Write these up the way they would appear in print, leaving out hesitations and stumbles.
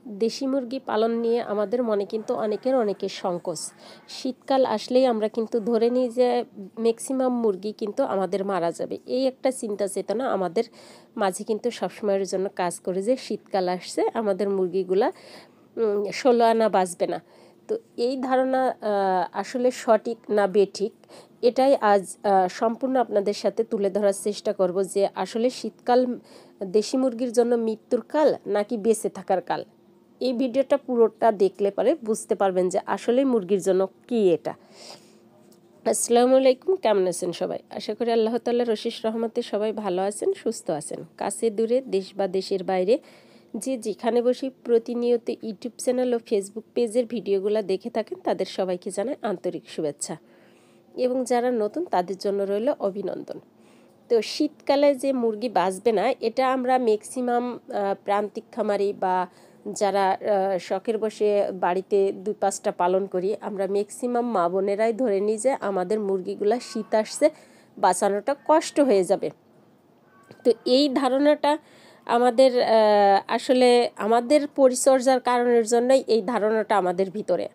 দেশি মুরগি পালন নিয়ে আমাদের মনে কিন্তু অনেকের সংকোচ। শীতকাল আসলেই আমরা কিন্তু ধরে নিই যে ম্যাক্সিমাম মুরগি কিন্তু আমাদের মারা যাবে, এই একটা চিন্তা চেতনা আমাদের মাঝে কিন্তু সবসময়ের জন্য কাজ করে যে শীতকাল আসছে, আমাদের মুরগিগুলা 16 আনা বাঁচবে না। তো এই ধারণা আসলে সঠিক না বেঠিক, এটাই আজ সম্পূর্ণ আপনাদের সাথে তুলে ধরার চেষ্টা করব যে আসলে শীতকাল দেশি মুরগির জন্য মৃত্যুর কাল নাকি বেঁচে থাকার কাল। এই ভিডিওটা পুরোটা দেখলে পরে বুঝতে পারবেন যে আসলে মুরগির জন্য কি এটা। আসসালামু আলাইকুম, কেমন আছেন সবাই? আশা করি আল্লাহ তাআলার অশেষ রহমতে সবাই ভালো আছেন, সুস্থ আছেন। কাছে দূরে, দেশ বা দেশের বাইরে যে যেখানে বসে প্রতিনিয়ত ইউটিউব চ্যানেল ও ফেসবুক পেজের ভিডিওগুলো দেখে থাকেন তাদের সবাইকে জানাই আন্তরিক শুভেচ্ছা, এবং যারা নতুন তাদের জন্য রইল অভিনন্দন। তো শীতকালে যে মুরগি বাঁচবে না, এটা আমরা ম্যাক্সিমাম প্রান্তিক খামারি বা যারা শখের বসে বাড়িতে 2-5টা পালন করি, আমরা ম্যাক্সিমাম মা বোনেরাই ধরে নিই যে আমাদের মুরগিগুলা শীত আসছে, বাঁচানোটা কষ্ট হয়ে যাবে। তো এই ধারণাটা আমাদের আসলে আমাদের পরিচর্যার কারণের জন্যই এই ধারণাটা আমাদের ভিতরে।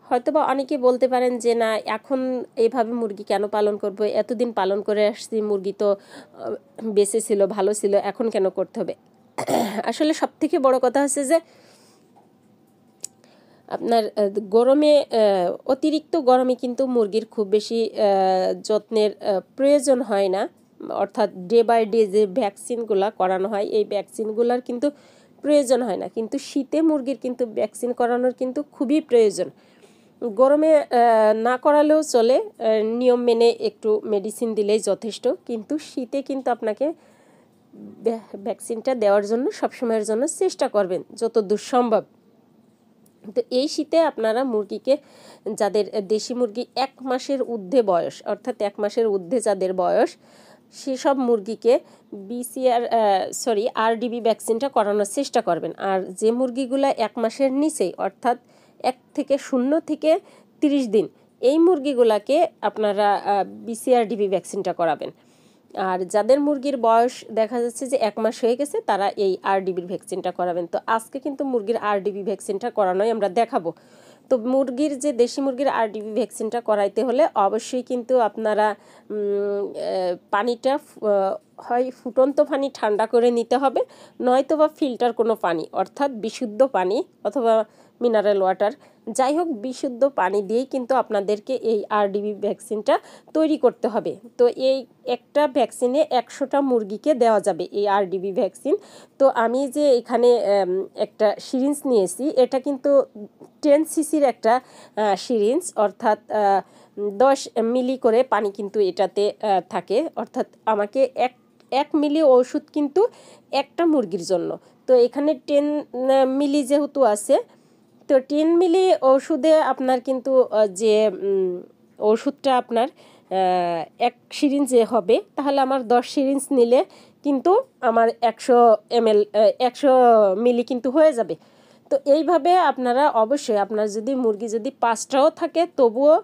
হয়তোবা অনেকে বলতে পারেন যে না, এখন এইভাবে মুরগি কেন পালন করব, এতদিন পালন করে আসছি, মুরগি তো বেঁচে ছিল, ভালো ছিল, এখন কেন করতে হবে। আসলে সবথেকে বড় কথা হচ্ছে যে আপনার গরমে, অতিরিক্ত গরমে কিন্তু মুরগির খুব বেশি যত্নের প্রয়োজন হয় না, অর্থাৎ ডে বাই ডে যে ভ্যাকসিনগুলো করানো হয় এই ভ্যাকসিনগুলোর কিন্তু প্রয়োজন হয় না, কিন্তু শীতে মুরগির কিন্তু ভ্যাকসিন করানোর কিন্তু খুবই প্রয়োজন। গরমে না করালেও চলে, নিয়ম মেনে একটু মেডিসিন দিলেই যথেষ্ট, কিন্তু শীতে কিন্তু আপনাকে ভ্যাকসিনটা দেওয়ার জন্য সবসময়ের জন্য চেষ্টা করবেন যত দূর সম্ভব। তো এই শীতে আপনারা মুরগিকে, যাদের দেশি মুরগি 1 মাসের ঊর্ধ্বে বয়স, অর্থাৎ 1 মাসের ঊর্ধ্বে যাদের বয়স, সেসব মুরগিকে আরডিবি ভ্যাকসিনটা করানোর চেষ্টা করবেন। আর যে মুরগিগুলো 1 মাসের নিচেই, অর্থাৎ 0 থেকে 30 দিন, এই মুরগিগুলাকে আপনারা বিসিআরডিবি ভ্যাকসিনটা করাবেন। আর যাদের মুরগির বয়স দেখা যাচ্ছে যে 1 মাস হয়ে গেছে, তারা এই আরডিবির ভ্যাকসিনটা করাবেন। তো আজকে কিন্তু মুরগির আরডিবি ভ্যাকসিনটা করানোই আমরা দেখাবো। তো মুরগির যে দেশি মুরগির আরডিবি ভ্যাকসিনটা করাইতে হলে অবশ্যই কিন্তু আপনারা পানিটা হয় ফুটন্ত পানি ঠান্ডা করে নিতে হবে, নয়তো বা ফিল্টার কোনো পানি, অর্থাৎ বিশুদ্ধ পানি অথবা মিনারেল ওয়াটার, যাই হোক বিশুদ্ধ পানি দিয়েই কিন্তু আপনাদেরকে এই আরডিবি ভ্যাকসিনটা তৈরি করতে হবে। তো এই একটা ভ্যাকসিনে 100টা মুরগিকে দেওয়া যাবে এই আরডিবি ভ্যাকসিন। তো আমি যে এখানে একটা সিরিঞ্জ নিয়েছি, এটা কিন্তু 10 সিসির একটা সিরিঞ্জ, অর্থাৎ 10 মিলি করে পানি কিন্তু এটাতে থাকে, অর্থাৎ আমাকে 1 মিলি ওষুধ কিন্তু একটা মুরগির জন্য। তো এখানে 10 মিলি যেহেতু আছে, তো 10 মিলি ওষুধে আপনার কিন্তু যে ওষুধটা আপনার 1 সিরিঞ্জে হবে, তাহলে আমার 10 সিরিঞ্জ নিলে কিন্তু আমার 100 ml 100 মিলি কিন্তু হয়ে যাবে। তো এইভাবে আপনারা অবশ্যই, আপনার যদি মুরগি যদি 5টাও থাকে তবুও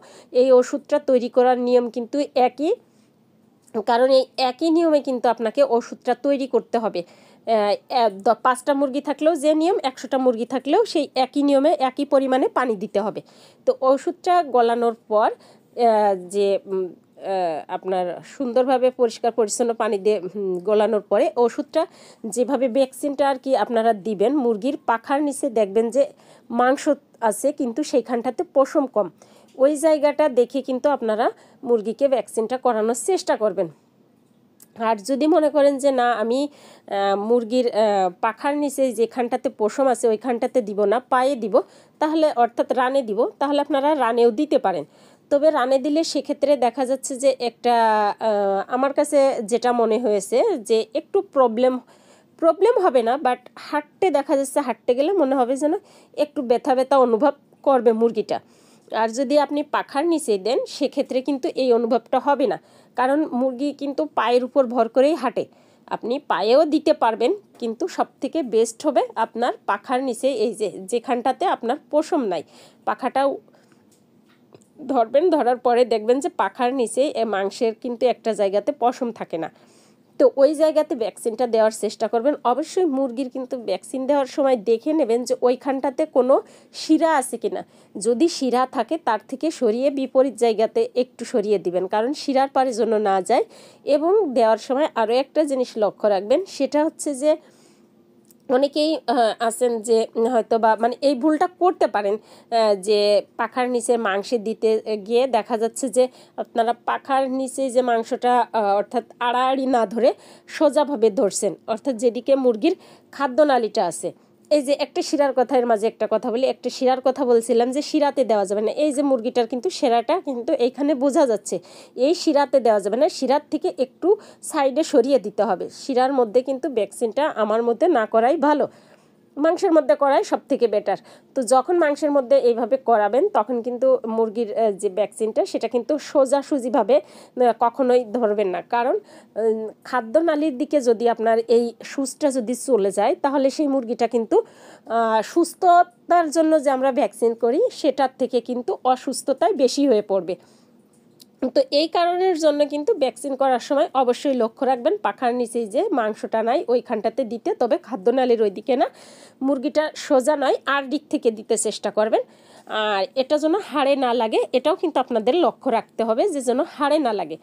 এই ওষুধটা তৈরি করার নিয়ম কিন্তু একই, কারণ এই একই নিয়মে কিন্তু আপনাকে ওষুধটা তৈরি করতে হবে। 5টা মুরগি থাকলেও যে নিয়ম, 100টা মুরগি থাকলেও সেই একই নিয়মে একই পরিমাণে পানি দিতে হবে। তো ওষুধটা গলানোর পর যে আপনার সুন্দরভাবে পরিষ্কার পরিচ্ছন্ন পানি দিয়ে গলানোর পরে ওষুধটা যেভাবে ভ্যাকসিনটা আর কি আপনারা দিবেন, মুরগির পাখার নিচে দেখবেন যে মাংস আছে কিন্তু সেইখানটাতে পশম কম, ওই জায়গাটা দেখে কিন্তু আপনারা মুরগিকে ভ্যাকসিনটা করানোর চেষ্টা করবেন। আর যদি মনে করেন যে না, আমি মুরগির পাখার নিচে যেখানটাতে পশম আছে ওইখানটাতে দিব না, পায়ে দিব, তাহলে অর্থাৎ রানে দিব, তাহলে আপনারা রানেও দিতে পারেন। তবে রানে দিলে সেক্ষেত্রে দেখা যাচ্ছে যে একটা আমার কাছে যেটা মনে হয়েছে যে একটু প্রবলেম হবে না, বাট হাঁটতে গেলে মনে হবে যেন একটু ব্যথা ব্যথা অনুভব করবে মুরগিটা। আর যদি আপনি পাখার নিচে দেন সেক্ষেত্রে কিন্তু এই অনুভবটা হবে না, কারণ মুরগি কিন্তু পায়ের উপর ভর করেই হাঁটে। আপনি পায়েও দিতে পারবেন, কিন্তু সবথেকে বেস্ট হবে আপনার পাখার নিচে, এই যেখানটাতে আপনার পশম নাই, পাখাটাও ধরবেন, ধরার পরে দেখবেন যে পাখার নিচে মাংসের কিন্তু একটা জায়গাতে পশম থাকে না। তো ওই জায়গাতে ভ্যাকসিনটা দেওয়ার চেষ্টা করবেন। অবশ্যই মুরগির কিন্তু ভ্যাকসিন দেওয়ার সময় দেখে নেবেন যে ওইখানটাতে কোনো শিরা আছে কিনা। যদি শিরা থাকে তার থেকে সরিয়ে বিপরীত জায়গাতে একটু সরিয়ে দিবেন, কারণ শিরার পারে যেন না যায়। এবং দেওয়ার সময় আরও একটা জিনিস লক্ষ্য রাখবেন, সেটা হচ্ছে যে অনেকেই আছেন যে হয়তো বা মানে এই ভুলটা করতে পারেন, যে পাখার নিচে মাংসে দিতে গিয়ে দেখা যাচ্ছে যে আপনারা পাখার নিচে যে মাংসটা অর্থাৎ আড়াআড়ি না ধরে সোজাভাবে ধরছেন, অর্থাৎ যেদিকে মুরগির খাদ্যনালীটা আছে। এই যে একটা শিরার কথা, এর মাঝে একটা কথা বলি, একটা শিরার কথা বলছিলাম যে শিরাতে দেওয়া যাবে না। এই যে মুরগিটার কিন্তু শিরাটা কিন্তু এইখানে বোঝা যাচ্ছে, এই শিরাতে দেওয়া যাবে না, শিরার থেকে একটু সাইডে সরিয়ে দিতে হবে। শিরার মধ্যে কিন্তু ভ্যাকসিনটা আমার মধ্যে না করাই ভালো, মাংসের মধ্যে করাই সব থেকে বেটার। তো যখন মাংসের মধ্যে এইভাবে করাবেন তখন কিন্তু মুরগির যে ভ্যাকসিনটা সেটা কিন্তু সোজাসুজিভাবে কখনোই ধরবেন না, কারণ খাদ্যনালীর দিকে যদি আপনার এই সুচটা যদি চলে যায় তাহলে সেই মুরগিটা কিন্তু সুস্থতার জন্য যে আমরা ভ্যাকসিন করি সেটার থেকে কিন্তু অসুস্থতায় বেশি হয়ে পড়বে। তো এই কারণের জন্য কিন্তু ভ্যাকসিন করার সময় অবশ্যই লক্ষ্য রাখবেন পাখার নিচে যে মাংসটা নাই ওইখানটাতে দিতে, তবে খাদ্যনালীর ওই দিকে না, মুরগিটা সোজা নয় আর দিক থেকে দিতে চেষ্টা করবেন। আর এটা যেন হাড়ে না লাগে, এটাও কিন্তু আপনাদের লক্ষ্য রাখতে হবে যে যেন হাড়ে না লাগে।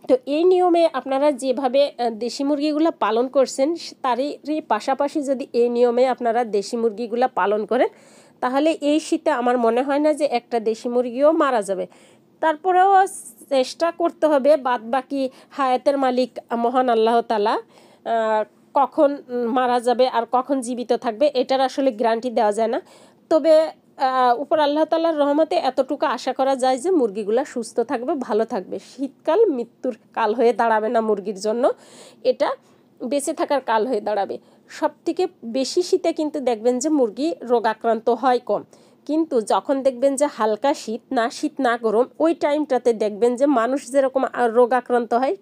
তো এই নিয়মে আপনারা যেভাবে দেশি মুরগিগুলো পালন করছেন তারই পাশাপাশি যদি এই নিয়মে আপনারা দেশি মুরগিগুলো পালন করেন তাহলে এই শীতে আমার মনে হয় না যে একটা দেশি মুরগিও মারা যাবে। তারপরেও চেষ্টা করতে হবে, বাদ বাকি হায়াতের মালিক মহান আল্লাহ তাআলা, কখন মারা যাবে আর কখন জীবিত থাকবে এটার আসলে গ্যারান্টি দেওয়া যায় না। তবে উপর আল্লাহ তাআলার রহমতে এতটুকু আশা করা যায় যে মুরগিগুলো সুস্থ থাকবে, ভালো থাকবে। শীতকাল মৃত্যুর কাল হয়ে দাঁড়াবে না মুরগির জন্য, এটা বেঁচে থাকার কাল হয়ে দাঁড়াবে। সবথেকে বেশি শীতে কিন্তু দেখবেন যে মুরগি রোগাক্রান্ত হয় কম, কিন্তু যখন দেখবেন যে হালকা শীত না গরম, ওই টাইমটাতে দেখবেন যে মানুষ যেরকম রোগাক্রান্ত হয়